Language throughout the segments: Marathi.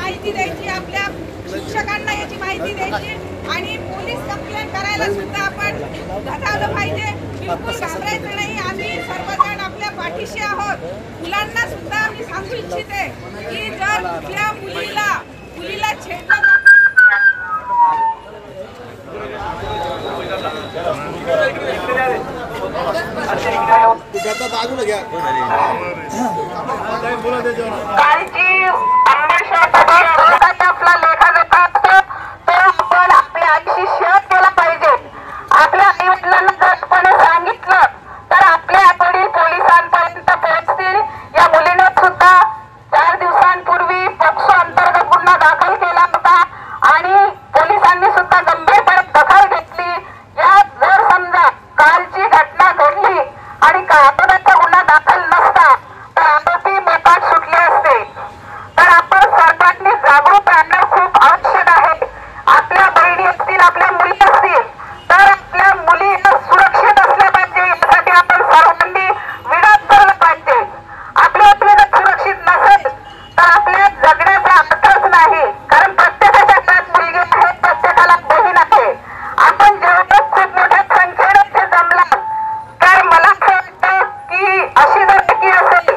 माहिती द्यायची, आपल्या शिक्षकांना याची माहिती द्यायची आणि पोलीस कंप्लेंट करायला सुद्धा आपण घटावलं पाहिजे। बिलकुल घाबरायचं नाही, आम्ही सर्वजण आपल्या पाठीशी आहोत। मुलांना सुद्धा मी सांगू इच्छिते की जर कुठल्या मुलीला छेडलं बाजूला घ्या आपला लेखा देता असतो तो आपण आपल्या आईशी शेअर केला पाहिजे। आपल्या आई वडिलांना जरपणे सांगितलं तर आपले आईवडील पोलिसांपर्यंत पोहोचतील। या मुलीने सुद्धा 4 दिवसांपूर्वी पोक्सो अंतर्गत गुन्हा दाखल केला होता आणि पोलिसांनी सुद्धा गंभीरपणे दखल घेतली। या जर समजा कालची घटना घडली आणि अपघाताचा गुन्हा दाखल नसता तर आरोपी मोकाट सुटले असते। तर आपण सरकारने जागरूक राहणं खूप आवश्यक आहे। आपल्या बहिणी असतील, आपल्या मुली असतील तर आपल्या मुली सुरक्षित असल्या पाहिजे, यासाठी आपण सर्वांनी विरोध केला पाहिजे। आपल्या मुली सुरक्षित नसेल तर आपल्या जगण्याचा अर्थच नाही, कारण प्रत्येकाच्या घरात मुलगी आहे, प्रत्येकाला बहीण आहे। आपण जेवढं खूप मोठ्या संख्येने ते जमला तर मला असं वाटतं की अशी जर की असेल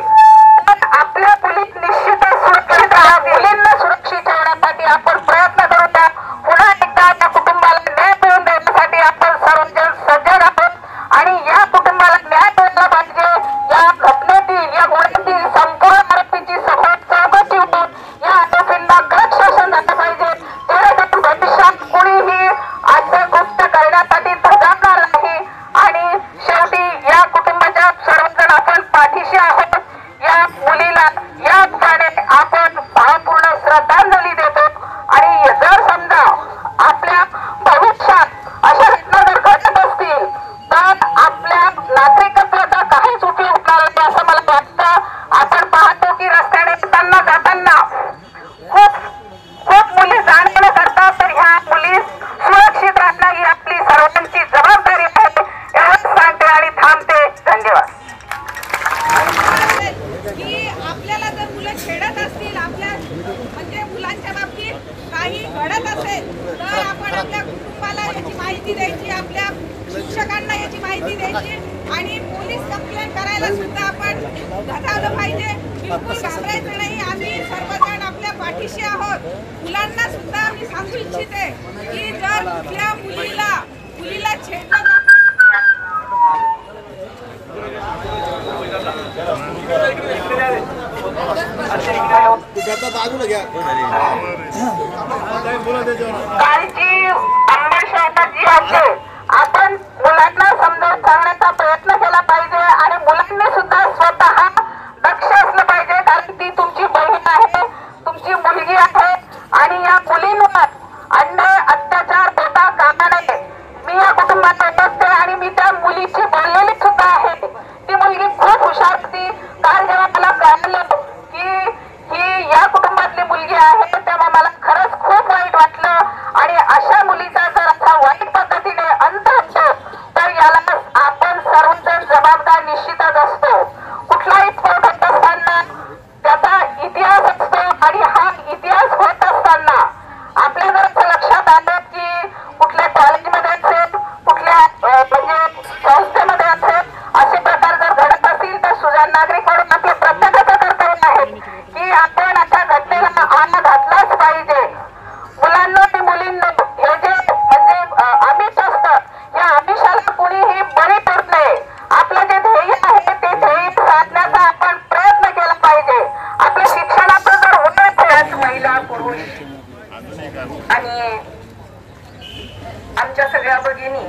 तर आपल्या मुली निश्चितच सुरक्षित राहतील। मुलींना सुरक्षित ठेवण्यासाठी आपण प्रयत्न करूया। पुन्हा एकदा त्या कुटुंबाला न्याय मिळवून देण्यासाठी आपण सर्वजण सज्ज आहोत आणि या कुटुंबाला न्याय मिळाला पाहिजे। या घटनेतील, या गुन्ह्यातील संपूर्ण आरोपीची चौकशी होऊन या आरोपींना कडक शासन झालं पाहिजे, जेणेकरून भविष्यात कोणीही असं गुप्त करण्यासाठी धजावणार नाही। आणि शेवटी या कुटुंबाच्या सर्वजण आपण पाठीशी आहोत। या मुलीला या ठिकाणी आपण भावपूर्ण श्रद्धांजली देतो आणि जर समजा आपल्या भविष्यात अशा घटना जर घडत असतील तर आपल्या नागरिकत्वाचा काहीच उपयोग होणार नाही असं मला वाटतं। आपण पाहतो की रस्त्याने येताना जाताना खूप मुली जाणीव करतात, तर ह्या मुली सुरक्षित राहणं ही आपली सर्वांची जबाबदारी आहे। एवढंच सांगते आणि थांबते। धन्यवाद। की आपल्याला जर मुलं छेडत असतील, आपल्या म्हणजे मुलांच्या बाबतीत काही घडत असेल तर आपण आपल्या कुटुंबाला याची माहिती द्यायची, आपल्या शिक्षकांना याची माहिती द्यायची आणि पोलीस कंप्लेंट करायला सुद्धा आपण घटावलं पाहिजे। बिलकुल घाबरायचं नाही, आम्ही सर्वजण आपल्या पाठीशी आहोत। मुलांना सुद्धा मी सांगू इच्छिते की जर कुठल्या मुलीला छेडलं बाजूला घ्या कालची अंधश्रद्धा जी आहे आपण मुलांना समजावून सांगण्याचा प्रयत्न केला पाहिजे आणि मुलांनी सुद्धा स्वतः दक्ष असलं पाहिजे, कारण ती तुमची बहीण आहे, तुमची मुलगी आहे आणि या मुलींवर अन्याय अत्याचार होता कामा नये। मी या कुटुंबात बसते आणि मी त्या मुलीची बोललेली सुद्धा आहे। ती मुलगी खूप हुशार होती। काल जेव्हा मला कळलं की ही या कुटुंबातली मुलगी आहे तेव्हा मला खरंच खूप वाईट वाटलं आणि अशा मुलीचा जर असा वाईट पद्धतीने अंत होतो तर याला आपण सर्वजण जबाबदार निश्चितच असतो। कुठलाही स्फोट होत असताना त्याचा इतिहास असतो आणि हा इतिहास होत असताना आपल्या जर असं लक्षात आलं की कुठल्या कॉलेजमध्ये असेल, कुठल्या म्हणजे संस्थेमध्ये असेल, असे प्रकार जर घडत असतील तर सुजाण नागरिक म्हणून आपल्या प्रत्येकाचं कर्तव्य आहे की आपण अशा घटनेला आळा घातलाच पाहिजे। मुलांना आणि मुलींना हे जे म्हणजे आमिष असतं, या आमिषाला कुणीही बळी पडू नये। आपलं जे ध्येय आहे ते ध्येय साधण्याचा आपण प्रयत्न केला पाहिजे। आपल्या शिक्षणाचं जर होतं महिला, पुरुष आणि आमच्या सगळ्या भगिनी,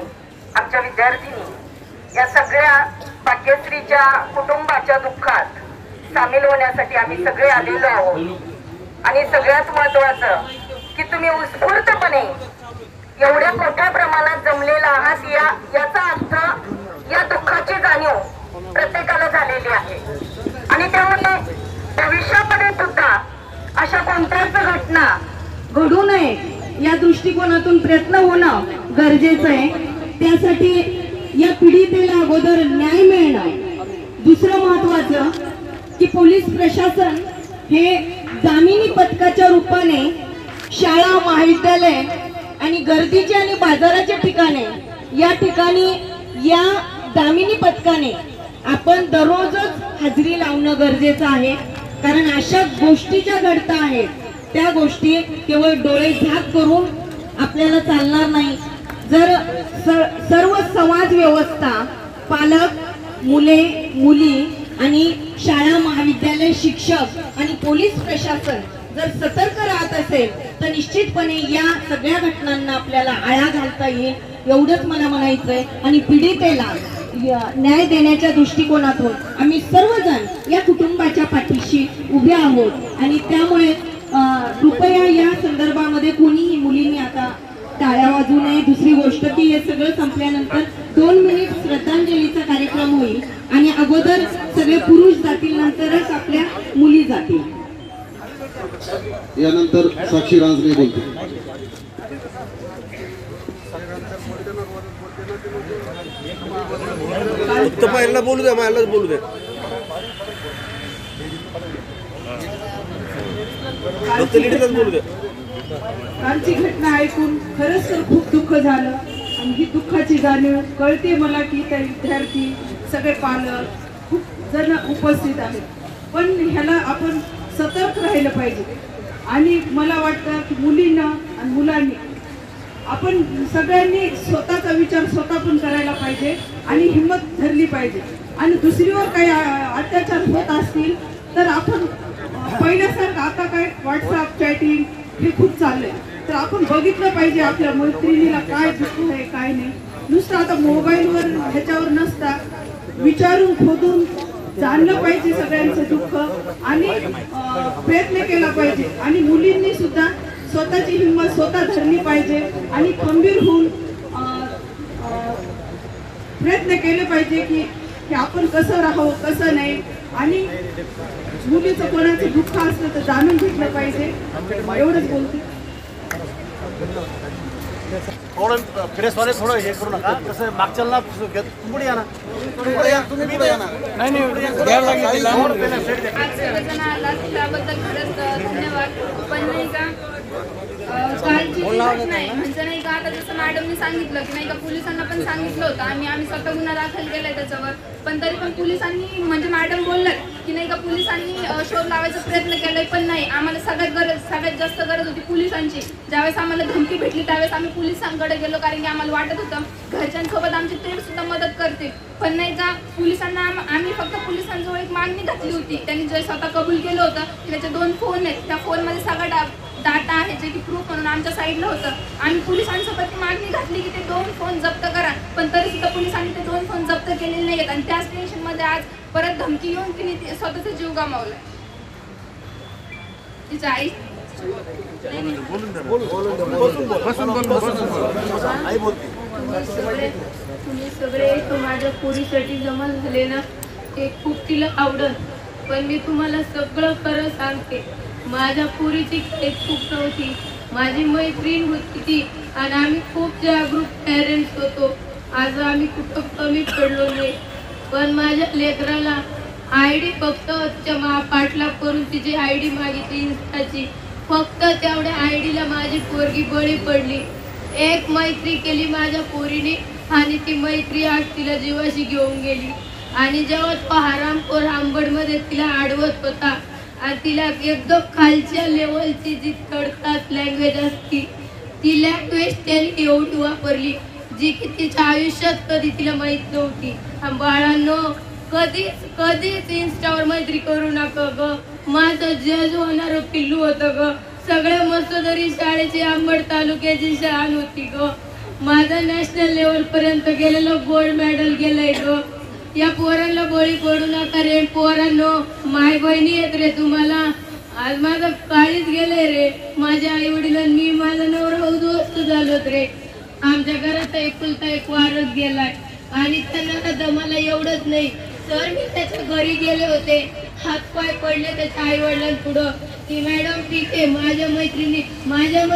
आमच्या विद्यार्थिनी या सगळ्या भाग्यश्रीच्या कुटुंबाच्या दुःखात सामील होण्यासाठी आम्ही सगळे आलेलो आहोत। आणि सगळ्यात महत्वाचं की तुम्ही उत्स्फूर्तपणे एवढ्या मोठ्या प्रमाणात जमलेला आहात, याचा अर्थ या दुःखाची जाणीव प्रत्येकाला झालेली आहे आणि त्यामुळे भविष्यामध्ये सुद्धा अशा कोणत्याच घटना घडू नये या दृष्टिकोनातून प्रयत्न होणं गरजेचं आहे। त्यासाठी या पीडितेला अगोदर न्याय मिळणं, दुसरं महत्वाचं की पोलीस प्रशासन हे दामिनी पथकाच्या रूपाने शाळा, महाविद्यालय आणि गर्दीचे आणि बाजाराच्या ठिकाणे या ठिकाणी या दामिनी पथकाने आपण दररोजच हजेरी लावणं गरजेचं आहे. कारण अशा गोष्टी ज्या घडत आहेत त्या गोष्टी केवळ डोळे झाक करून आपल्याला चालणार नाही. जर सर्व समाज व्यवस्था, पालक, मुले, मुली आणि शाळा, महाविद्यालय, शिक्षक आणि पोलीस प्रशासन जर सतर्क राहत असेल तर निश्चितपणे या सगळ्या घटनांना आपल्याला आळा घालता येईल, एवढंच मला म्हणायचंय. आणि पीडितेला न्याय देण्याच्या दृष्टिकोनातून आम्ही सर्वजण या कुटुंबाच्या पाठीशी उभे आहोत. आणि त्यामुळे कृपया या संदर्भामध्ये कोणीही मुलींनी आता टाळ्या वाजवू नये. दुसरी गोष्ट की हे सगळं संपल्यानंतर 2 मिनिट श्रद्धांजलीचा कार्यक्रम होईल आणि अगोदर सगळे पुरुष जातील, नंतरच आपल्या मुली जातील. यानंतर साक्षी रांजणे बोलते. मायला बोलू द्या, मायलाच बोलू द्या. बोलू द्या. कालची घटना ऐकून खरंच तर खूप दुःख झालं आणि ही दुःखाची जाणीव कळते मला की त्या विद्यार्थी, सगळे पालक खूप जण उपस्थित आहेत. पण ह्याला आपण सतर्क राहिलं पाहिजे. आणि मला वाटतं की मुलींना आणि मुलांनी आपण सगळ्यांनी स्वतःचा विचार स्वतः पण करायला पाहिजे आणि हिंमत धरली पाहिजे. आणि दुसरीवर काही अत्याचार होत असतील तर आपण पहिल्यासारखं आता काय व्हॉट्सअप चॅटिंग हे खूप चाललंय, तर आपण बघितलं पाहिजे आपल्या मैत्रिणीला काय दुःख आहे काय नाही. नुसतं आता मोबाईलवर ह्याच्यावर नसता विचारून खोदून जाणलं पाहिजे सगळ्यांचं दुःख आणि प्रयत्न केला पाहिजे. आणि मुलींनी सुद्धा स्वतःची हिंमत स्वतः धरली पाहिजे आणि खंबीर होऊन प्रयत्न केले पाहिजे की आपण कसं राहावं कसं नाही. आणि मुलीचं कोणाचं दुःख असलं तर जाणून घेतलं पाहिजे. एवढंच बोलते. थोडं प्रेसवाले थोडं हे करू नका, कसं मागच्याला पुढे या ना, तुम्ही पुढे या ना. आज सगळेजण आलात त्याबद्दल खरंच धन्यवाद. पण नाही का कालची जी घटना आहे म्हणजे नाही का आता जसं मॅडमनी सांगितलं की नाही का पोलिसांना पण सांगितलं होतं आम्ही स्वतः गुन्हा दाखल केलाय त्याच्यावर. पण तरी पण पोलिसांनी म्हणजे मॅडम बोललात की नाही का पोलिसांनी शोध लावायचा प्रयत्न केलाय. पण नाही, आम्हाला सगळ्यात जास्त गरज होती पोलिसांची. ज्यावेळेस आम्हाला धमकी भेटली त्यावेळेस आम्ही पोलिसांकडे गेलो, कारण की आम्हाला वाटत होतं घरच्यांसोबत आमची तेच सुद्धा मदत करते. पण नाही का पोलिसांना आम्ही फक्त पोलिसांजवळ एक मागणी घातली होती. त्यांनी जे स्वतः कबूल केलं होतं की त्याचे 2 फोन आहेत, त्या फोनमध्ये सगळा डाटा आहे जे की प्रूफ म्हणून आमच्या साईडला होतं. आम्ही पोलिसांसोबत ती मागणी घातली की ते 2 फोन जप्त करा, पण तरी सुद्धा पोलिसांनी ते 2 फोन जप्त केलेले नाहीत. आणि त्याच टेन्शनमध्ये आज परत धमकी येऊन तिने स्वतःचा जीव गमावला. तिच्या आई तुम्ही सगळे माझ्या पोरीसाठी जमा झाले ना, ते खूप तिला आवडत. पण मी तुम्हाला सगळं खरं सांगते, माझ्या पोरीची काही चूक नव्हती. माझी मैत्रीण होती ती आणि आम्ही खूप जागरूक पॅरेंट्स होतो. आज आम्ही कुठं कमी पडलो नाही. पण माझ्या लेकराला ID फक्त पाठलाग करून तिची ID मागितली इन्स्टाची. फक्त तेवढ्या IDला माझी पोरगी बळी पडली. एक मैत्री केली माझ्या पोरीने आणि ती मैत्री आज तिला जीवाशी घेऊन गेली. आणि जेव्हा तो हरामखोर आंबडमध्ये तिला अडवत होता आणि तिला एकदम खालच्या लेवलची जी थर्ड लँग्वेज असती ती लँग्वेज त्यांनी एवढी वापरली जी की तिच्या आयुष्यात कधी तिला माहीत नव्हती. बाळांनो, कधीच इन्स्टावर मैत्री करू नका ग. माझं जज होणारं पिल्लू होतं ग. सगळ्या मस्तदरी शाळेची आंबड तालुक्याची शान होती ग. माझं नॅशनल लेवल पर्यंत गेलेलं गोल्ड मेडल गेलंय ग. या पोरांना बळी पडू नका रे पोरांनो. माय बहिणी येत रे तुम्हाला. आज माझं काळीच गेलंय रे. माझ्या आई वडिलांनी माझा नवरा उद्ध्वस्त झालोत रे. आमच्या घरात एकुलता एक वारस गेलाय आणि त्यांना दमाला एवढंच नाही तर मी त्याच्या घरी गेले होते. हातपाय पडले त्याच्या आई वडिलांपुढं की मॅडम ठीक आहे, माझ्या मैत्रिणी माझ्या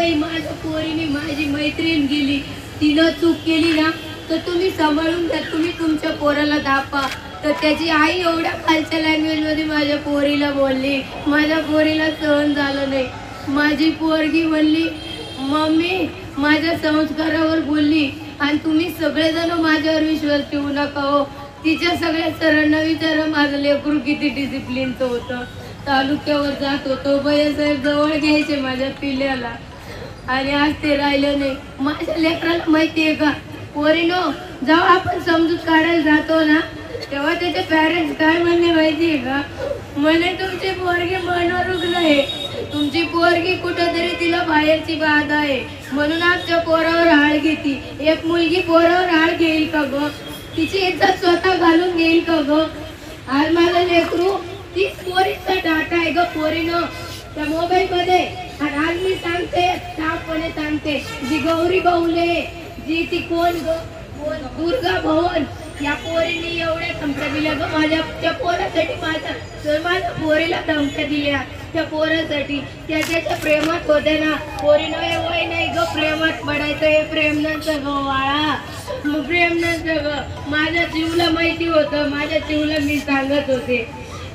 पोरीने माझी मैत्रीण गेली, तिनं चूक केली ना तर तुम्ही सांभाळून घ्या, तुम्ही तुमच्या पोराला दापा. तर त्याची आई एवढ्या खालच्या लँग्वेजमध्ये माझ्या पोरीला बोलली, माझ्या पोरीला सहन झालं नाही. माझी पोरगी म्हणली, मम्मी माझ्या संस्कारावर बोलली आणि तुम्ही सगळेजण माझ्यावर विश्वास ठेवू नका हो. तिच्या सगळ्या सरांना विचारा माझं लेकरू किती डिसिप्लिनचं होतं. तालुक्यावर जात होतो, भैयासाहेब जवळ घ्यायचे माझ्या पिल्ल्याला आणि आज ते राहिलं नाही. माझ्या लेकराला माहिती आहे का पोरीनो, जेव्हा आपण समजूत काढायला जातो ना तेव्हा त्याचे पॅरेंट्स काय म्हणणे माहिती आहे का, म्हणे तुमची पोरगी मनोरुग्ण आहे, तुमची पोरगी कुठेतरी तिला बाहेरची बाधा आहे म्हणून आमच्या पोरावर हाळ घेती. एक मुलगी पोरावर हाळ घेईल का ग, तिची इज्जत स्वतः घालून घेईल का ग. आज माझं लेकरू 30 पोरीचा डाटा आहे ग पोरीनं त्या मोबाईल मध्ये. आणि आज मी सांगते, ठामपणे सांगते, जी गौरी बाहुले, जी ती कोण ग, दुर्गा भवन, या पोरीने एवढ्या धमक्या दिल्या ग माझ्या त्या पोरासाठी. माझ्या पोरीला धमक्या दिल्या त्या पोरासाठी. त्याच्या प्रेमात होते ना पोरीनं, हे वय नाही ग प्रेमात पडायचं, हे प्रेम नसतं ग वाळा, प्रेम नसतं ग. माझ्या जीवला माहिती होतं, माझ्या जीवला मी सांगत होते.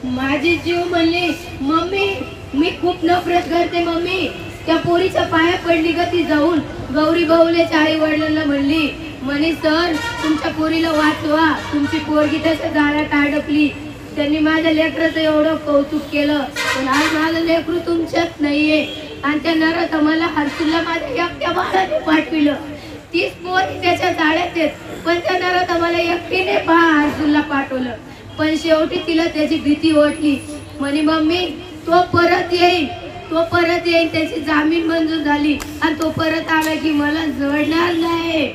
माझी जीव म्हणली, मम्मी मी खूप नफरत करते मम्मी. त्या पोरीच्या पाया पडली ग ती जाऊन गौरी बाहुलेच्या आई वडिलांना म्हणली, म्हणे सर तुमच्या पोरीला वाचवा, तुमची पोरगी तसं झाडात अडकली. त्यांनी माझ्या लेकराचं एवढं कौतुक केलं, पण आज माझं लेकरू तुमच्यात नाहीये. आणि त्या नरात मला हर्सुलला माझ्या एकट्या बाळाने पाठविलं. 30 पोरी त्याच्या जाळ्यात आहेत, पण त्या नरात मला एकटीने हर्सुलला पाठवलं. पण शेवटी तिला त्याची भीती वाटली. म्हणे मम्मी तो परत येईल, तो परत येईल, त्याची जामीन मंजूर झाली आणि तो परत आला की मला जोडणार नाही,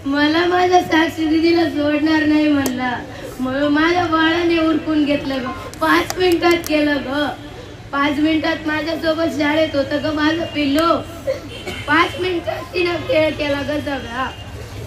मला माझ्या साक्षी दिदीला जोडणार नाही म्हणला. म्हणून माझ्या बाळाने उरकून घेतलं ग, 5 मिनिटात केलं ग. 5 मिनिटात माझ्यासोबत शाळेत होतं ग माझं पिल्लू. 5 मिनिटात तिनं खेळ केला ग सगळा.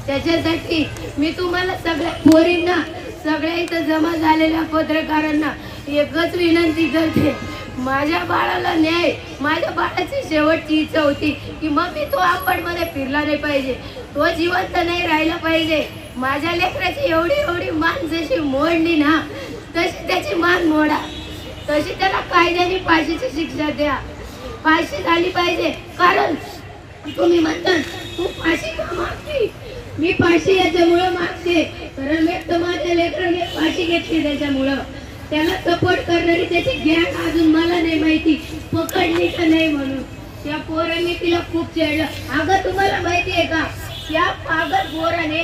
त्याच्यासाठी मी तुम्हाला सगळ्या पोरींना, सगळ्या इथं जमा झालेल्या पत्रकारांना एकच विनंती करते, माझ्या बाळाला न्याय. माझ्या बाळाची शेवटची इच्छा होती की मम्मी तो आंबडमध्ये फिरला नाही पाहिजे, तो जिवंत नाही राहिला पाहिजे. माझ्या लेकराची एवढी एवढी मान जशी मोडली ना तशी त्याची मान मोडा, तशी त्याला कायद्याने फाशीची शिक्षा द्या. फाशी झाली पाहिजे. कारण तुम्ही म्हणता तू फाशी का मागते, मी फाशी याच्यामुळं मागते कारण मी तर माझ्या लेकराने फाशी घेतली त्याच्यामुळं. त्याला सपोर्ट करणारी त्याची गँग अजून मला नाही माहिती पकडली का नाही म्हणून. त्या पोरांनी तिला खूप छेडलं. अगं तुम्हाला माहिती आहे का, त्या पागल पोराने,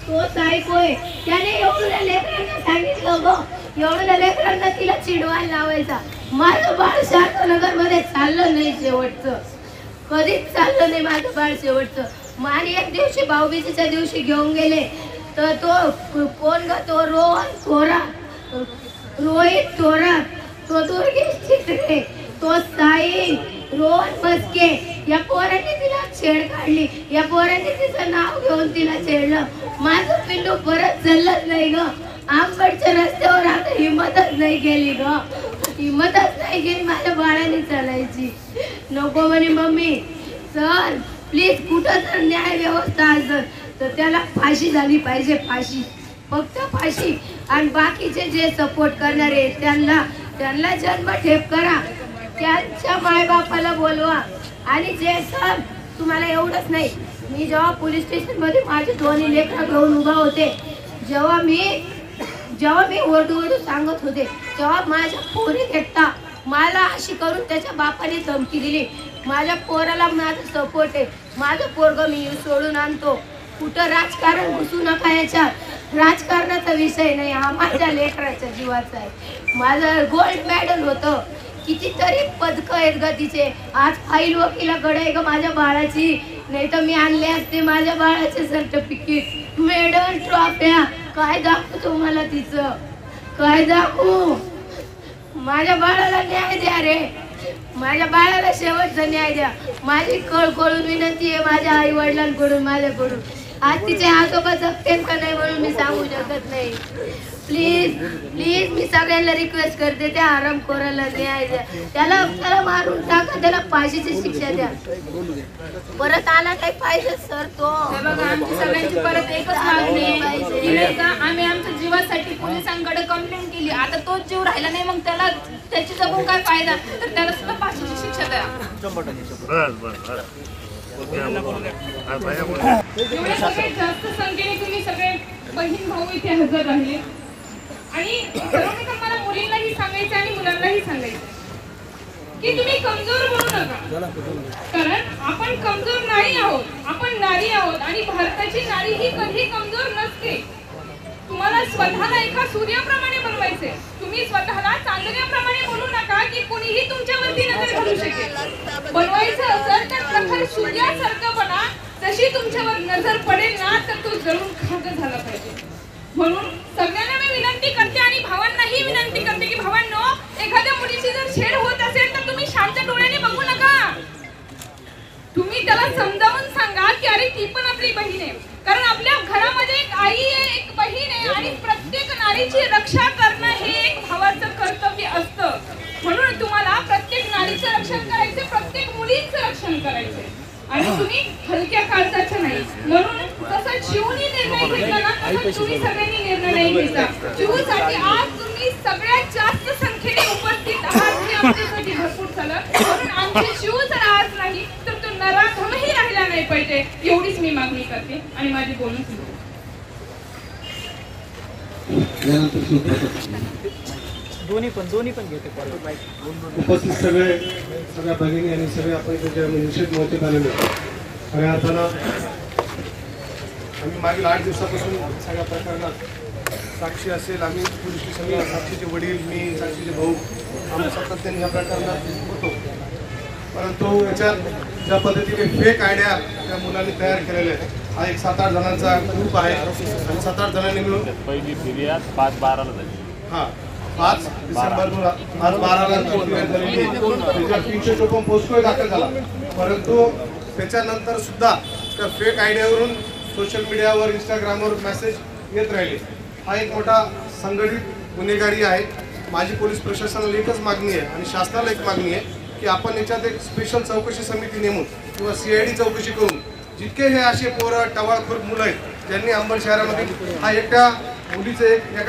तो सायको आहे, त्याने एवढ्या लेकरांना सांगितलं ग, एवढ्या लेकरांना तिला चिडवायला लावायचा. माझं बाळ शांतनगरमध्ये चाललं नाही शेवटचं, कधीच चाललं नाही माझं बाळ शेवटचं. आणि एक दिवशी भाऊबीजेच्या दिवशी घेऊन गेले तर तो कोण ग, तो रोहित थोरात, तो दुर्गेश चित्रे, तो साई, रोहन मस्के, या पोरांनी तिला छेड काढली. या पोरांनी तिचं नाव घेऊन तिला छेडलं. माझं पिल्लू परत चाललंच नाही ग. आंबडच्या रस्त्यावर आता हिंमतच नाही गेली ग, हिंमतच नाही गेली माझ्या बाळाने चालायची. नको म्हणे मम्मी. सर प्लीज कुठं जर न्याय व्यवस्था असेल तर त्याला फाशी झाली पाहिजे, फाशी, फक्त फाशी. आणि बाकीचे जे सपोर्ट करणारे त्यांना जन्मठेप करा, त्यांच्या मायबापाला बोलवा. आणि जे सर तुम्हाला एवढंच नाही, मी जेव्हा पोलीस स्टेशन मध्ये माझे दोन्ही लेकरं घेऊन उभा होते, जेव्हा मी ओरडू सांगत होते, तेव्हा माझ्या पोरी देखता मला अशी करून त्याच्या बापाने धमकी दिली. माझ्या पोराला माझा सपोर्ट आहे, माझं पोरगं मी सोडून आणतो. कुठं राजकारण घुसू नका याच्यात, राजकारणाचा विषय नाही, हा माझ्या लेकराच्या जीवाचा आहे. माझं गोल्ड मेडल होतं, कितीतरी पदकं आहेत ग तिचे. आज फाईल वकिलाकडे आहे ग माझ्या बाळाची, नाही तर मी आणले असते माझ्या बाळाचे सर्टिफिकेट, मेडल, ट्रॉफ्या. काय दाखवू तुम्हाला तिचं, काय दाखवू. माझ्या बाळाला न्याय द्या रे, माझ्या बाळाला शेवटचा न्याय द्या. माझी कळकळून विनंती आहे माझ्या आई वडिलांकडून, माझ्याकडून. आज तिचे आजोबा जगतेन का नाही म्हणून मी सांगू शकत नाही. प्लीज प्लीज मी सगळ्यांना रिक्वेस्ट करते, त्या हरामखोराला न्याय द्या, त्याला मारून टाका, त्याला फाशीची शिक्षा द्या. परत आला नाही पाहिजे सर तो. आमची सगळ्यांची परत एकच मागणी आहे का आम्ही आमच्या जीवासाठी पोलिसांकडे कंप्लेंट केली, आता तोच जीव राहिला नाही, मग त्याला त्याची जगून काय फायदा, तर त्याला सुद्धा फाशीची शिक्षा द्या. एवढे सगळे जास्त संख्येने तुम्ही सगळे बहीण भाऊ इथे हजर राहिले आणि सर्वप्रथम मला मुलींनाही सांगायचं आणि मुलांनाही सांगायचं की तुम्ही कमजोर बनू नका, कारण आपण कमजोर नाही आहोत, आपण नारी आहोत आणि भारताची नारी ही कधी कमजोर नसते. तुम्हाला स्वतःला एका सूर्याप्रमाणे बनवायचे, तुम्ही स्वतःला चांदण्याप्रमाणे बनवू नका की कोणीही तुमच्यावरती नजर घालू शकेल. बनवायचं असेल तर प्रखर सूर्यासारखं बना, जशी तुमच्यावर नजर पडेल ना तर तो जळून खाक झाला पाहिजे. म्हणून सगळ्यांना मी विनंती करते आणि भावांनाही विनंती करते की भावांनो, एखाद्या मुलीची जर छेड होत असेल तर तुम्ही शांत डोळ्याने बघू नका. तुम्ही त्याला समजावून सांगा की अरे ती पण आपली बहीण आहे, कारण आपल्या घरामध्ये एक आई आहे, एक बहीण आहे आणि प्रत्येक नारीची रक्षा करणं हे एक भावाचं कर्तव्य असतं. म्हणून तुम्हाला प्रत्येक नारीचं रक्षण करायचं, प्रत्येक मुलीचं रक्षण करायचंय आणि तुम्ही हलक्या काळजाचे नाही. म्हणून जसं चिवूनी निर्णय घेतला ना तसं तुम्ही सगळ्यांनी निर्णय नाही घ्यायचा. चिवूसाठी आज तुम्ही सगळ्यात जास्त संख्येने उपस्थित आहात हे आमच्यासाठी भरपूर झालं. म्हणून आमची चिवू जर आज नाही तर तो नराधमही राहिला नाही पाहिजे, एवढीच मी मागणी करते आणि माझी बोलणं सुरू. दोन्ही पण घेते. उपस्थित सगळ्या भगिनी आणि सगळे आपण त्याच्या निषेध मोर्चात आलेले खऱ्या अर्थानं आम्ही मागील 8 दिवसापासून सगळ्या प्रकरणात साक्षी असेल, आम्ही पोलीस स्टेशनला साक्षीचे वडील, मी, साक्षीचे भाऊ आम्ही सातत्याने ह्या प्रकरणात होतो. परंतु याच्यात ज्या पद्धतीने फेक आयडिया त्या मुलांनी तयार केलेल्या आहेत, हा एक 7-8 जणांचा ग्रुप आहे आणि 7-8 जणांनी मिळून पहिली फिर्याद 5/12 झाली. हां 5 डिसेंबर 5/12ला झालेली 354 पोस्टो दाखल झाला. परंतु त्याच्यानंतर सुद्धा त्या फेक आयडियावरून सोशल मीडियावर, इंस्टाग्रामवर मेसेज येत राहिले. हा एक मोठा संघटित गुन्हेगारी आहे. माझी पोलीस प्रशासनाला एकच मागणी आहे आणि शासनाला एक मागणी आहे की आपण याच्यात एक स्पेशल चौकशी समिती नेमून किंवा CID चौकशी करून जितके हे असे पोरं टवाळखोर मुलं आहेत ज्यांनी अंबड शहरामध्ये, हा एका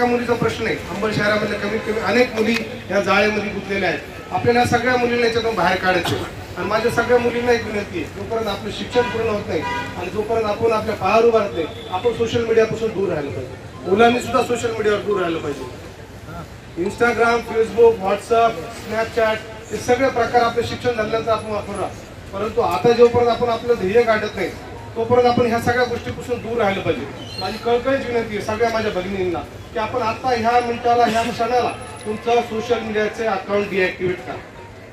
मुलीचा प्रश्न आहे, अंबड शहरामध्ये कमीत कमी अनेक मुली या जाळ्यामध्ये गुंतलेल्या आहेत. आपल्याला सगळ्या मुलींना याच्यातून बाहेर काढायचं आणि माझ्या सगळ्या मुलींना एक विनंती आहे, जोपर्यंत आपलं शिक्षण पूर्ण होत नाही आणि जोपर्यंत आपण आपल्या पायावर उभारत नाही, आपण सोशल मीडियापासून दूर राहिलं पाहिजे. मुलांनी सुद्धा सोशल मीडियावर दूर राहिलं पाहिजे. इंस्टाग्राम, फेसबुक, व्हॉट्सअप, स्नॅपचॅट हे सगळे प्रकार आपल्या शिक्षण धंद्याचा आपण वापरला. परंतु आता जोपर्यंत आपण आपलं ध्येय गाठत नाही तोपर्यंत आपण ह्या सगळ्या गोष्टीपासून दूर राहिलं पाहिजे. माझी कळकळीची विनंती आहे सगळ्या माझ्या भगिनींना की आपण आता ह्या मिनिटाला, ह्या क्षणाला तुमचं सोशल मीडियाचे अकाउंट डिॲक्टिवेट करा.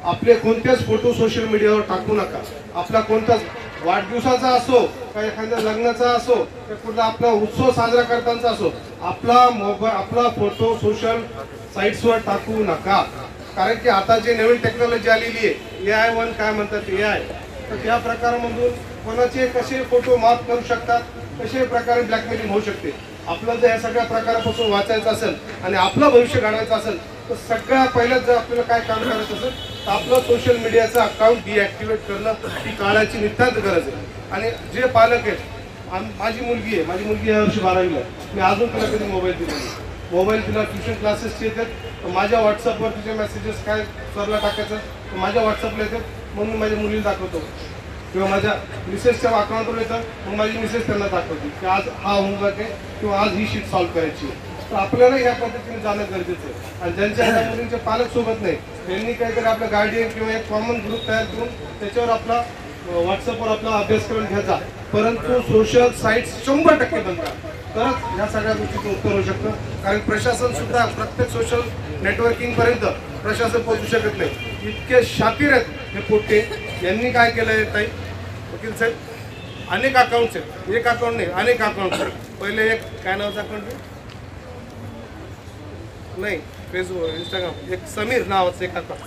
आपले कोणतेच फोटो सोशल मीडियावर टाकू नका. आपला कोणताच वाढदिवसाचा असो का एखाद्या लग्नाचा असो किंवा कुठला आपला उत्सव साजरा करताना असो, आपला फोटो सोशल साईट्सवर टाकू नका. कारण की आता जे नवीन टेक्नॉलॉजी आलेली आहे, AI1 काय म्हणतात AI, तर त्या प्रकारामधून कोणाचे कसे फोटो माफ करू शकतात, कसे प्रकारे ब्लॅकमेलिंग होऊ शकते. आपलं जर या सगळ्या प्रकारापासून वाचायचं असेल आणि आपलं भविष्य घडवायचं असेल तर सगळ्यात पहिलं जर आपल्याला काय काम करायचं असेल तर आपलं सोशल मीडियाचं अकाउंट डिॲक्टिवेट करणं ही काळाची नितांत गरज आहे. आणि जे पालक आहेत, माझी मुलगी या वर्षी 12वीला आहे, मी अजून तिला कधी मोबाईल दिला नाही. मोबाईल तिला ट्युशन क्लासेसचे येतात, तर माझ्या व्हॉट्सअपवर तिचे मेसेजेस काय सरला टाकायचं तर माझ्या व्हॉट्सअपला येतात, मग मी माझ्या मुलीला दाखवतो किंवा माझ्या मिसेसच्या अकाउंटवर येतं, मग माझी मिसेस त्यांना दाखवते की आज हा होमवर्क आहे किंवा आज ही शीट सॉल्व्ह करायची. तर आपल्याला या पद्धतीने जाणं गरजेचं आहे. आणि ज्यांच्या मुलींचे पालक सोबत नाही त्यांनी काहीतरी आपलं गार्डियन किंवा एक कॉमन ग्रुप तयार करून त्याच्यावर आपला व्हॉट्सअपवर आपला अभ्यासक्रम घ्यायचा. परंतु सोशल साईट्स 100% बंद करा, तरच ह्या सगळ्या गोष्टीचं उत्तर होऊ शकतं. कारण प्रशासन सुद्धा प्रत्येक सोशल नेटवर्किंगपर्यंत प्रशासन पोहोचू शकत नाही. इतके शातीर आहेत हे पोट्टे. यांनी काय केलं आहे ताई वकील साहेब, अनेक अकाउंट्स आहेत, एक अकाउंट नाही अनेक अकाउंट्स आहेत. पहिले एक काय नावाचं अकाउंट नाही फेसबुक, इंस्टाग्राम, एक समीर नावाचं एक अकाउंट,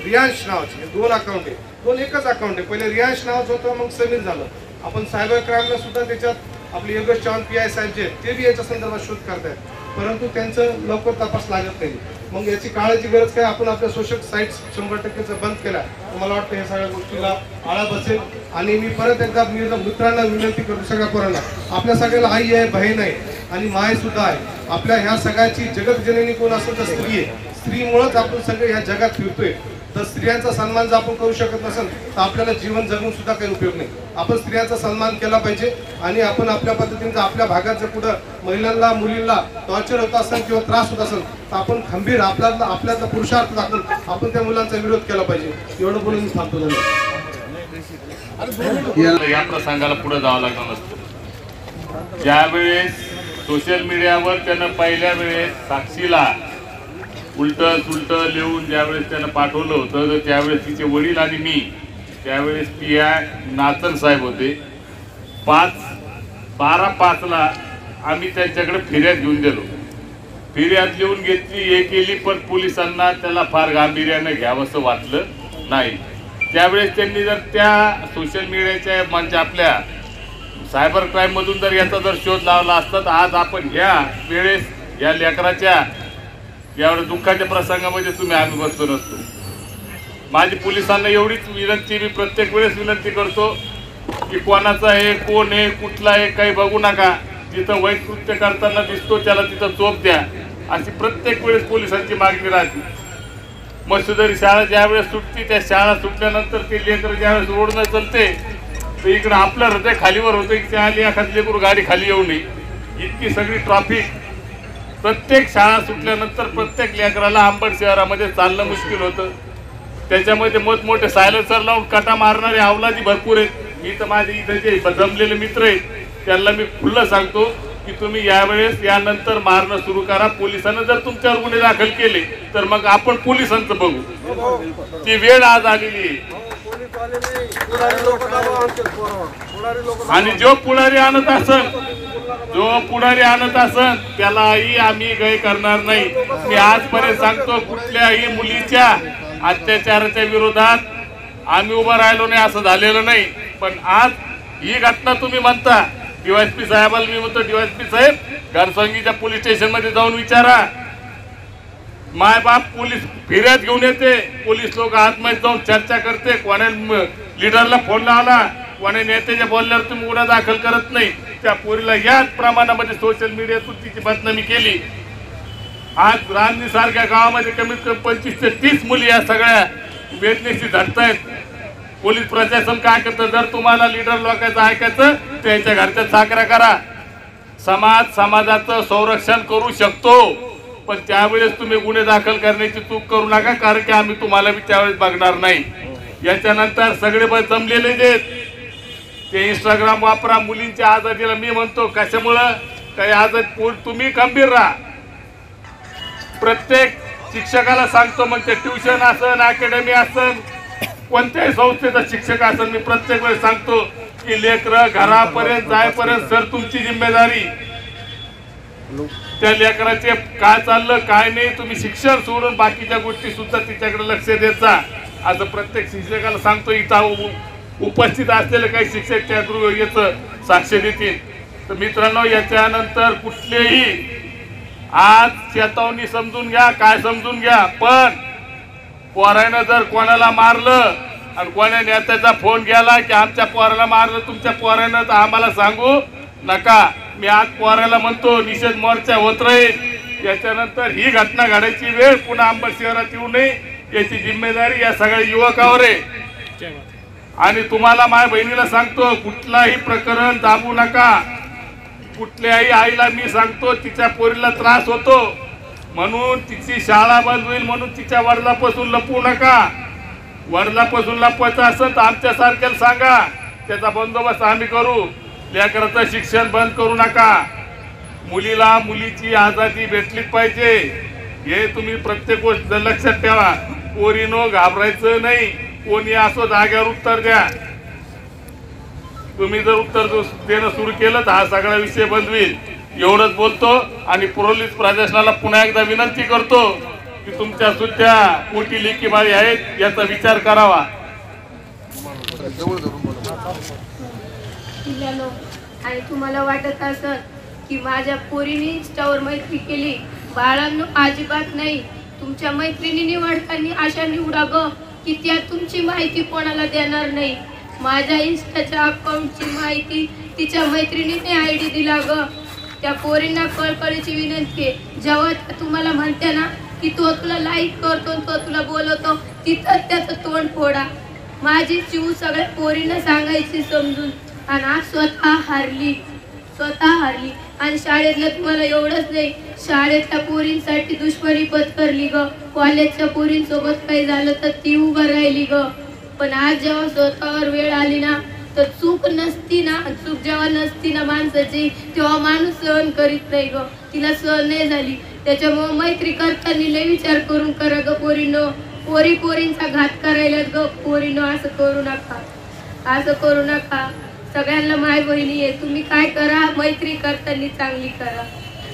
रियांश नावाचे 2 अकाउंट आहे. 2 एकच अकाउंट आहे. पहिले रियांश नावाचं होतं, मग समीर झालं. आपण सायबर क्राईमला सुद्धा त्याच्यात आपले योगेश चव्हाण PI साहेब जे ते बी याच्या संदर्भात शोध करतायत, परंतु त्यांचं लवकर तपास लागत नाही. मग याची काळाची गरज काय, आपण आपल्या सोशल साईट्स 100% बंद केल्या, मला वाटतं हे सगळ्या गोष्टीला आळा बसेल. आणि मी परत एकदा मित्रांना विनंती करतो, सगळ्या पोरांना, आपल्या सगळ्याला आई आहे, बहीण आहे आणि माय सुद्धा आहे. आपल्या ह्या सगळ्याची जगत जननी कोण असेल तर स्त्री आहे. स्त्रीमुळेच आपण सगळे ह्या जगात फिरतोय. तर स्त्रियांचा सन्मान जर आपण करू शकत नसेल तर आपल्याला जीवन जगून सुद्धा काही उपयोग नाही. आपण स्त्रियांचा सन्मान केला पाहिजे आणि आपण आपल्या पद्धतीने आपल्या भागात जर कुठं महिलांना मुलींना टॉर्चर होत असेल किंवा त्रास होत असेल तर आपण खंबीर आपल्यातला पुरुषार्थ दाखवून आपण त्या मुलांचा विरोध केला पाहिजे. एवढं बोलून मी थांबतो. या प्रसंगाला पुढे जावं लागलं नसतं. ज्यावेळेस सोशल मीडियावर त्यानं पहिल्या वेळेस साक्षीला उलट सुलट लिहून ज्यावेळेस त्यानं पाठवलं होतं, तर त्यावेळेस तिचे वडील आणि मी त्यावेळेस PI नाचन साहेब होते. 12:05 आम्ही त्यांच्याकडे फिर्याद घेऊन गेलो. फिर्याद लिहून घेतली, हे केली, पण पोलिसांना त्याला फार गांभीर्यानं घ्यावंसं वाटलं नाही. त्यावेळेस त्यांनी जर त्या सोशल मीडियाच्या म्हणजे आपल्या सायबर क्राईममधून जर याचा जर शोध लावला असता तर आज आपण ह्या वेळेस या लेकराच्या यावेळेस दुःखाच्या प्रसंगामध्ये आम्ही बसलो नसतो. माझी पोलिसांना एवढीच विनंती, मी प्रत्येक वेळेस विनंती करतो की कोणाचं आहे, कोण आहे, कुठला आहे, काही बघू नका. जिथं वाईट कृत्य करताना दिसतो त्याला तिथं चोप द्या, अशी प्रत्येक वेळेस पोलिसांची मागणी राहते. मसुदरी शाळा ज्यावेळेस सुटती, त्या शाळा सुटल्यानंतर ते लेकरं ज्यावेळेस रोडनं चलते तर इकडं आपलं हृदय खालीवर होतं की त्या एखादी लेकरू गाडी खाली येऊ नये, इतकी सगळी ट्रॅफिक. प्रत्येक शाळा सुटल्यानंतर प्रत्येक लेकराला अंबड शहरामध्ये चालणं मुश्किल होतं. त्याच्यामध्ये मोठमोठे सायलेन्सर लावून कटा मारणारे अवलादी भरपूर आहेत. मी तर माझे इथे जे जमलेले मित्र आहेत त्यांना मी खुल्लं सांगतो की तुम्ही यावेळेस यानंतर मारणं सुरू करा. पोलिसांना जर तुमच्यावर गुन्हे दाखल केले तर मग आपण पोलिसांचं बघू. ती वेळ आज आलेली आहे. आणि जो पुढारी आणत असन त्यालाही आम्ही गय करणार नाही. मी आजपर्यंत सांगतो, कुठल्याही मुलीच्या अत्याचाराच्या विरोधात आम्ही उभं राहिलो नाही असं झालेलं नाही. पण आज ही घटना तुम्ही म्हणता, DYSP साहेबाला मी म्हणतो, DYSP साहेब घनसंगीच्या पोलीस स्टेशन मध्ये जाऊन विचारा. मायबाप पोलीस फिर्याद घेऊन येते, पोलीस लोक आतमध्ये जाऊन चर्चा करते, कोण्या लिडरला फोन लावला, कोण्या नेत्याच्या बोलल्यावर तुम्ही गुन्हा दाखल करत नाही. त्या पोरीला याच प्रमाणामध्ये सोशल मीडियातून तिची बदनामी केली. आज रांजणी सारख्या गावामध्ये कमीत कमी 25 ते 30 मुली या सगळ्या वेदनेशी झटतायत. पोलीस प्रशासन काय करतं, जर तुम्हाला लिडर लोकांचं ऐकायचं त्याच्या घरच्या चाकऱ्या करा. समाजाचं संरक्षण करू शकतो, पण त्यावेळेस तुम्ही गुन्हे दाखल करण्याची चूक करू नका, कारण की आम्ही तुम्हाला बी त्यावेळेस बघणार नाही. याच्यानंतर सगळे जमलेले जे ते इंस्टाग्राम वापरा मुलींच्या आजादीला. मी म्हणतो कशामुळं काही आजाद, तुम्ही गंभीर राहा. प्रत्येक शिक्षकाला सांगतो, मग ते ट्युशन असन, अकॅडमी असन, कोणत्याही संस्थेचा शिक्षक असन, मी प्रत्येक वेळेस सांगतो की लेकरं घरापर्यंत जायपर्यंत सर तुमची जिम्मेदारी. त्या लेकराचे काय चाललं काय नाही तुम्ही शिक्षण सोडून बाकीच्या गोष्टी सुद्धा तिच्याकडे लक्ष देत जा, असं प्रत्येक शिक्षकाला सांगतो. इथं उपस्थित असलेले काही शिक्षक त्या याचं साक्ष देतील. तर मित्रांनो, याच्यानंतर कुठलेही आज चेतावणी समजून घ्या, काय समजून घ्या, पण पोरानं जर कोणाला मारलं आणि कोणा नेत्याचा फोन गेला की आमच्या पोराला मारलं तुमच्या पोरानं, तर आम्हाला सांगू नका. मी आज पोराला म्हणतो निषेध मोर्चा होत राहील. याच्यानंतर ही घटना घडायची वेळ पुन्हा अंबड शहरात येऊ नये याची जिम्मेदारी या सगळ्या युवकावर आहे. आणि तुम्हाला माझ्या बहिणीला सांगतो, कुठलाही प्रकरण दाबू नका. कुठल्याही आईला मी सांगतो, तिच्या पोरीला त्रास होतो म्हणून तिची शाळा बंद होईल म्हणून तिच्या वडिलापासून लपवू नका. वडिलापासून लपवायचं असेल तर आमच्या सारख्याला सांगा, त्याचा बंदोबस्त आम्ही करू. लेकराचं शिक्षण बंद करू नका. मुलीला मुलीची आझादी भेटलीच पाहिजे, हे तुम्ही प्रत्येक गोष्ट लक्षात ठेवा. पोरीनो घाबरायचं नाही, कोणी असो जाग्यावर उत्तर द्या. तुम्ही जर उत्तर देणं सुरू केलं तर हा सगळा विषय बंद होईल. एवढंच बोलतो आणि पोलीस प्रशासनाला पुन्हा एकदा विनंती करतो की तुमच्या सुद्धा मोठी लेकी बाळी आहेत, याचा विचार करावा. पिल्लांनो, आणि तुम्हाला वाटत असत की माझ्या पोरीने इंस्टावर मैत्री केली, बाळांनो अजिबात नाही. तुमच्या मैत्रिणी निवडताना अशा निवडा ग की त्या तुमची माहिती कोणाला देणार नाही. माझ्या इंस्टाच्या अकाउंटची माहिती तिच्या मैत्रिणीने ID दिला ग. त्या पोरींना कळकळीची विनंती आहे, जेव्हा तुम्हाला म्हणते ना की तो तुला लाईक करतो, तो तुला बोलवतो, तिथंच त्याचं तोंड फोडा. माझी जीव सगळ्या पोरींना सांगायची समजून, आणि आज स्वतः हारली. आणि शाळेतलं तुम्हाला एवढंच नाही, शाळेतल्या पोरींसाठी दुश्मनी पत्करली ग. कॉलेजच्या पोरींसोबत काही झालं तर ती उभं राहिली ग. पण आज जेव्हा स्वतःवर वेळ आली ना, तर चूक जेव्हा नसती ना माणसाची, तेव्हा माणूस सहन करीत नाही ग. तिला सहन नाही झाली, त्याच्यामुळे मैत्री करताना लय विचार करून करा ग पोरींनो. पोरींचा घात करायला ग पोरींनो. असं करू नका. सगळ्यांना माय बहिणी आहे, तुम्ही काय करा, मैत्री करताना चांगली करा.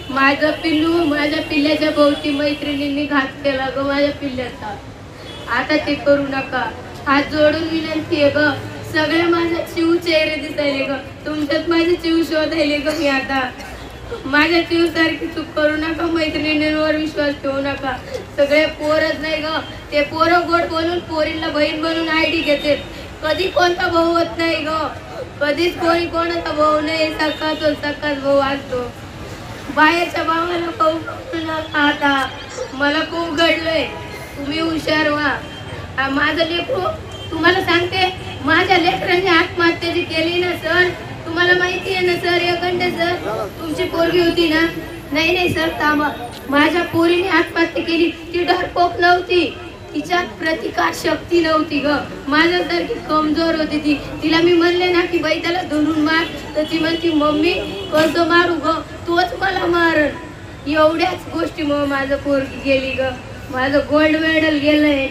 माझं पिल्लू, माझ्या पिल्ल्याच्या भोवती मैत्रिणींनी घात केला ग माझ्या पिल्ल्याचा. आता ते करू नका. हात जोडून विनंती आहे ग. सगळे माझ्या चिव चेहरे दिसायले ग, तुमच्यात माझे चिव शोधायले ग मी आता. माझ्या चिव सारखी चूक करू नका, मैत्रिणींवर विश्वास ठेवू नका. सगळे पोरच नाही ग, ते पोरं गोड बोलून पोरींना बहीण बनून ID घेते. कधी कोणता भाऊ होत नाही ग, कधीच कोणी कोणाचा भाऊ नाही. सकाच भाऊ असतो. बाहेरच्या भावाला करू नका. आता मला खूप घडलंय, तुम्ही हुशार व्हा. माझं लेकरू तुम्हाला सांगते, माझ्या लेकरांनी आत्महत्या जी केली ना सर, तुम्हाला माहिती आहे ना सर, एकंदे सर तुमची पोरगी होती ना. नाही सर थांबा, माझ्या पोरीने आत्महत्या केली. ती डरपोक नव्हती, तिच्यात प्रतिकार शक्ती नव्हती ग. माझ्यासारखी कमजोर होती ती. तिला मी म्हणले ना की बाई त्याला धरून मार, तर ती म्हणती मम्मी कसं मारू ग, तोच मला मारण. एवढ्याच गोष्टी मग माझं पोरगी गेली ग. माझं गोल्ड मेडल गेलंय.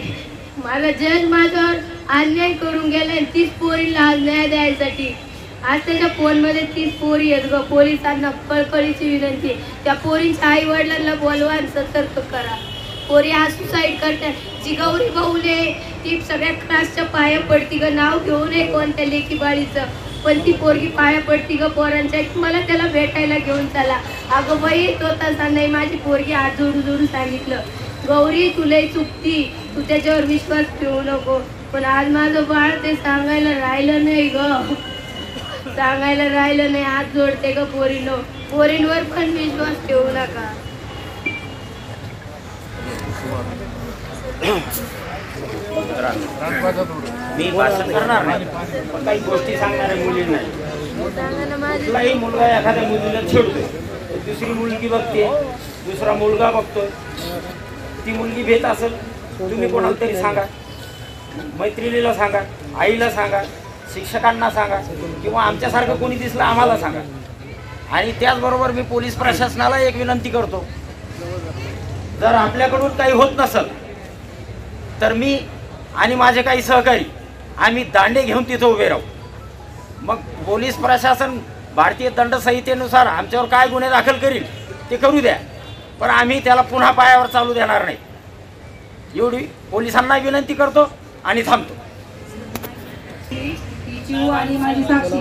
माझा जज माझ्यावर अन्याय करून गेलाय. तीच पोरीला आज न्याय द्यायसाठी आज त्याच्या फोनमध्ये 30 पोरी आहेत ग. पोलिसांना कळकळीची विनंती, त्या पोरींच्या आई वडिलांना बोलवा आणि सतर्क करा. पोरी आज सुसाईड करतात. जी गौरी बाहुले ती सगळ्या क्लासच्या पाया पडती ग. नाव घेऊ नये कोणत्या लेखी बाळीचं, पण ती पोरगी पाया पडती ग पोरांच्या. मला त्याला भेटायला घेऊन चला. अगं बाई तो तसा नाही, माझी पोरगी आज जोडून सांगितलं, गौरी तुला चुकती, तू त्याच्यावर विश्वास ठेवू नको. पण आज माझं बाळ ते सांगायला राहिलं नाही ग, सांगायला राहिलं नाही. हात जोडते ग पोरींवर पण विश्वास ठेवू नका. मी भाषण करणार नाही, पण काही गोष्टी सांगणाऱ्या मुली नाही. काही मुलगा एखाद्या मुलीला छेडतोय, दुसरी मुलगी बघते, दुसरा मुलगा बघतोय. ती मुलगी भेट असेल, तुम्ही कोणाला तरी सांगा, मैत्रिणीला सांगा, आईला सांगा, शिक्षकांना सांगा, किंवा आमच्यासारखं कोणी दिसलं आम्हाला सांगा. आणि त्याचबरोबर मी पोलीस प्रशासनाला एक विनंती करतो, जर आपल्याकडून काही होत नसेल तर मी आणि माझे काही सहकारी आम्ही दांडे घेऊन तिथं उभे राहू. मग पोलीस प्रशासन भारतीय दंडसंहितेनुसार आमच्यावर काय गुन्हे दाखल करील ते करू द्या, पण आम्ही त्याला पुन्हा पायावर चालू देणार नाही. एवढी पोलिसांना विनंती करतो आणि थांबतो. चिऊ आणि माझी साक्षी,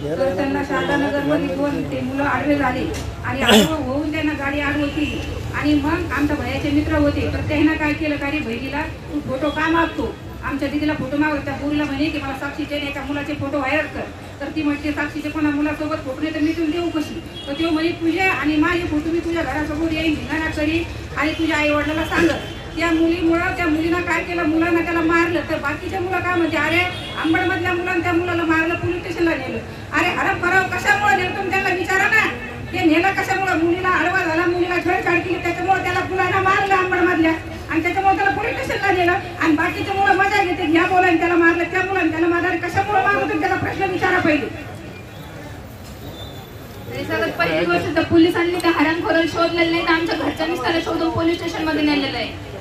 तर त्यांना शारदानगरमध्ये 2 ते मुलं आडवे झाले आणि आडवं होऊन त्यांना गाडी अडवली. आणि मग आमच्या भैयाचे मित्र होते, तर त्यांना काय केलं, काही बहिणीला तू फोटो का मागतो, आमच्या दिदीला फोटो मागतो. त्या पोरीला म्हणे की मला साक्षीचे एका मुलाचे फोटो व्हायरल कर. तर ती म्हणते साक्षीचे कोणा मुलासोबत फोटो नाही तर मी तुला देऊ कशी. तर तो म्हणे तुझे आणि माझे फोटो मी तुझ्या घरासमोर येईन, धिंगाणा करी आणि तुझ्या आई वडिलांना सांगत. त्या मुलीमुळं त्या मुलीनं काय केलं, मुलांना त्याला मारलं. तर बाकीच्या मुलं काय म्हणते, अरे अंबडमधल्या मुलांना त्या मुलाला मारलं, पोलीस स्टेशनला नेलं. अरे हरप करावं कशामुळे नेलं तुम्ही त्यांना विचारा ना. ते नेलं कशामुळे, मुलीला आडवा झाला, मुलीला छेडछाड केली, त्याच्यामुळे त्याला मुलांना मारलं अंबडमधल्या, आणि त्याच्यामुळे त्याला पोलीस स्टेशनला नेलं. आणि बाकीच्या मुलं मजा घेते, ह्या मुलांनी त्याला मारलं, त्या मुलांनी त्याला मारलं, कशामुळे मारलं त्याला प्रश्न विचारा पहिले. सगळ्यात पहिली गोष्ट तर पोलिसांनी त्या हरामखोराला शोधलेलं नाही, तर आमच्या घरच्यांनीच त्याला शोधून पोलीस स्टेशन मध्ये नेलेलं आहे.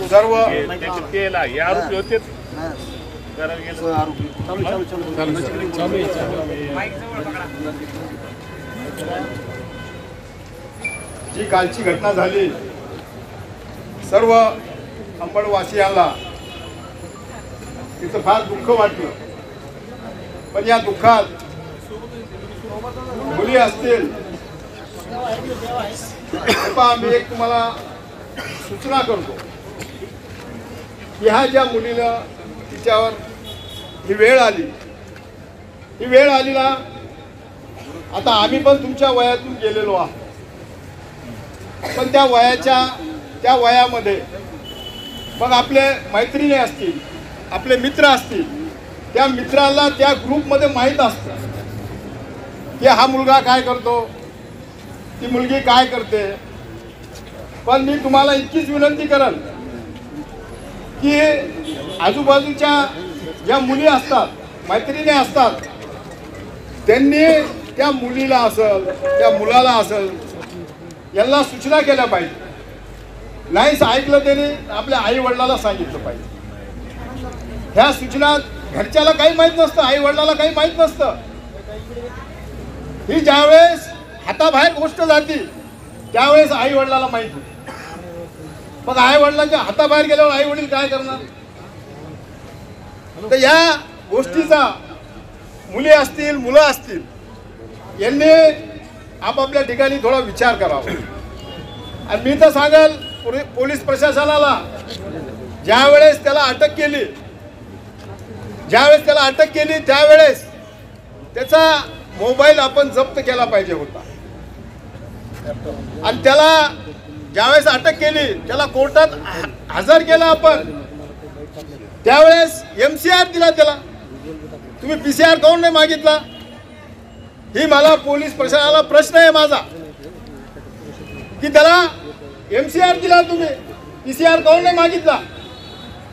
सर्व आरोपी होते करायला गेलं जी कालची घटना झाली सर्व अंबडवासियांना तिचं फार दुःख वाटलं, पण या दुःखात मुली असतील मी एक तुम्हाला सूचना करतो की ह्या ज्या मुलीनं तिच्यावर ही वेळ आली ना, आता आम्ही पण तुमच्या वयातून गेलेलो आहोत, पण त्या वयामध्ये मग आपले मैत्रिणी असतील, आपले मित्र असतील, त्या मित्राला त्या ग्रुपमध्ये माहीत असतं की हा मुलगा काय करतो, ती मुलगी काय करते. पण मी तुम्हाला इतकीच विनंती करेन की आजूबाजूच्या ज्या मुली असतात, मैत्रिणी असतात, त्यांनी त्या मुलीला असेल त्या मुलाला असेल यांना सूचना केल्या पाहिजे. नाहीच ऐकलं त्याने आपल्या आई वडिलाला सांगितलं पाहिजे. ह्या सूचना घरच्याला काही माहीत नसतं, आई वडिलाला काही माहीत नसतं. ही ज्यावेळेस हाताबाहेर गोष्ट जाती त्यावेळेस आई वडिलाला माहीत होती. मग आई वडिलांच्या हाताबाहेर गेल्यावर आई वडील काय करणार. तर या गोष्टीचा मुली असतील मुलं असतील यांनी आपापल्या ठिकाणी थोडा विचार करावा. आणि मी तर सांगाल पोलीस प्रशासनाला ज्यावेळेस त्याला अटक केली त्यावेळेस त्याचा मोबाईल आपण जप्त केला पाहिजे होता. आणि त्याला ज्यावेळेस अटक केली त्याला कोर्टात हजर केलं आपण, त्यावेळेस MCR दिला त्याला. तुम्ही PCR काऊन नाही मागितला. ही मला पोलीस प्रशासनाला प्रश्न आहे माझा की त्याला MCR दिला तुम्ही, PCR काऊन नाही मागितला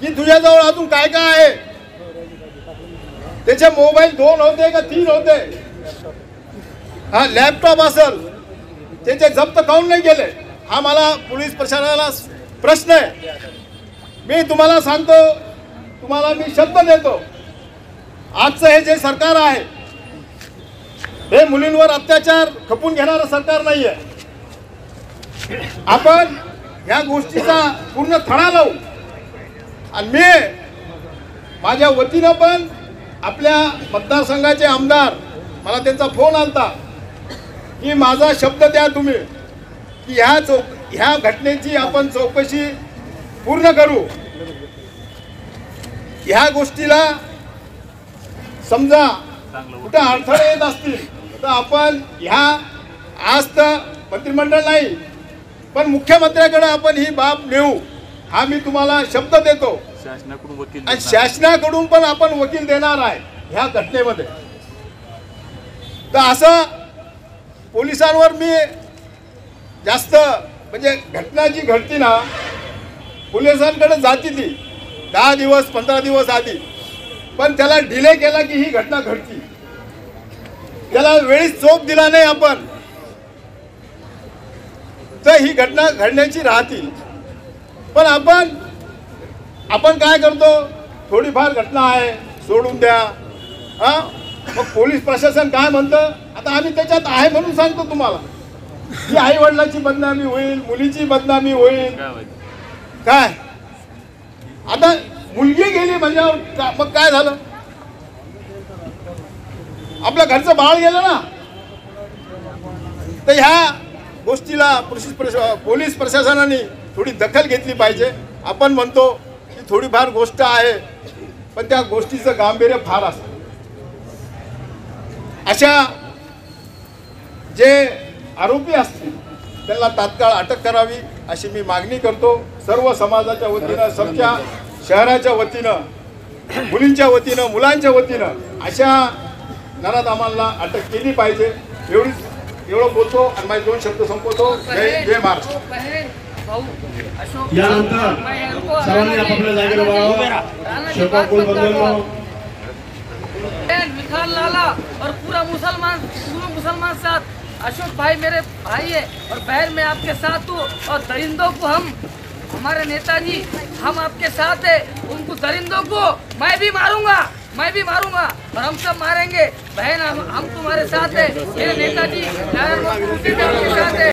की तुझ्याजवळ अजून काय काय आहे. त्याचे मोबाईल 2 होते का 3 होते, हा लॅपटॉप असेल, त्याचे जप्त काऊन नाही केले. हा मला पोलीस प्रशासनाला प्रश्न आहे. मी तुम्हाला सांगतो, तुम्हाला मी शब्द देतो, आजचं हे जे सरकार आहे हे मुलींवर अत्याचार खपून घेणारं सरकार नाही आहे. आपण या गोष्टीचा पूर्ण थडा लावू. आणि मी माझ्या वतीनं पण आपल्या मतदारसंघाचे आमदार, मला त्यांचा फोन आलता की माझा शब्द द्या तुम्ही की ह्या घटनेची आपण चौकशी पूर्ण करू. ह्या गोष्टीला समजा कुठे अडथळे येत असतील तर आपण आज तर मंत्रिमंडळ नाही पण मुख्यमंत्र्याकडे आपण ही बाब नेऊ, हा मी तुम्हाला शब्द देतो. आणि शासनाकडून पण आपण वकील देणार आहे ह्या घटनेमध्ये. तर असं पोलिसांवर मी जास्त म्हणजे घटना जी घडती ना पोलिसांकडे जाती ती 10 दिवस 15 दिवस आधी, पण त्याला डिले केला की ही घटना घडती. त्याला वेळीच चोप दिला नाही आपण तर ही घटना घडण्याची राहतील. पण आपण काय करतो, थोडीफार घटना आहे सोडून द्या. मग पोलीस प्रशासन काय म्हणतं, आता आम्ही त्याच्यात आहे म्हणून सांगतो तुम्हाला की आई वडिलांची बदनामी होईल, मुलीची बदनामी होईल. काय आता मुलगी गेली म्हणजे मग काय झालं, आपल्या घरचं बाळ गेलं ना. तर ह्या गोष्टीला पोलीस प्रशासनाने थोडी दखल घेतली पाहिजे. आपण म्हणतो की थोडीफार गोष्ट आहे पण त्या गोष्टीचं गांभीर्य फार असतं. अशा जे आरोपी असतील त्यांना तात्काळ अटक करावी अशी मी मागणी करतो. सर्व समाजाच्या वतीनं, समच्या शहराच्या वतीनं, मुलींच्या वतीनं, मुलांच्या वतीनं अशा नराधमांना अटक केली पाहिजे. एवढं बोलतो आणि माझे 2 शब्द संपवतो. जय महाराष्ट्र. यानंतर सर्वांनी आपापल्या जागेवर वळावं. शोभा कोल बंधूंनो, मिखाल लाला और पूरा मुसलमान साथ, अशोक भाई मेरे भाई है और बहन मैं आपके साथ हूँ. और दरिंदों को हम हमारे नेताजी हम आपके साथ है, उनको दरिंदों को मैं भी मारूंगा और हम सब मारेंगे। बहन हम तुम्हारे साथ है, ये नेताजी नरेंद्र मोदी के साथ है।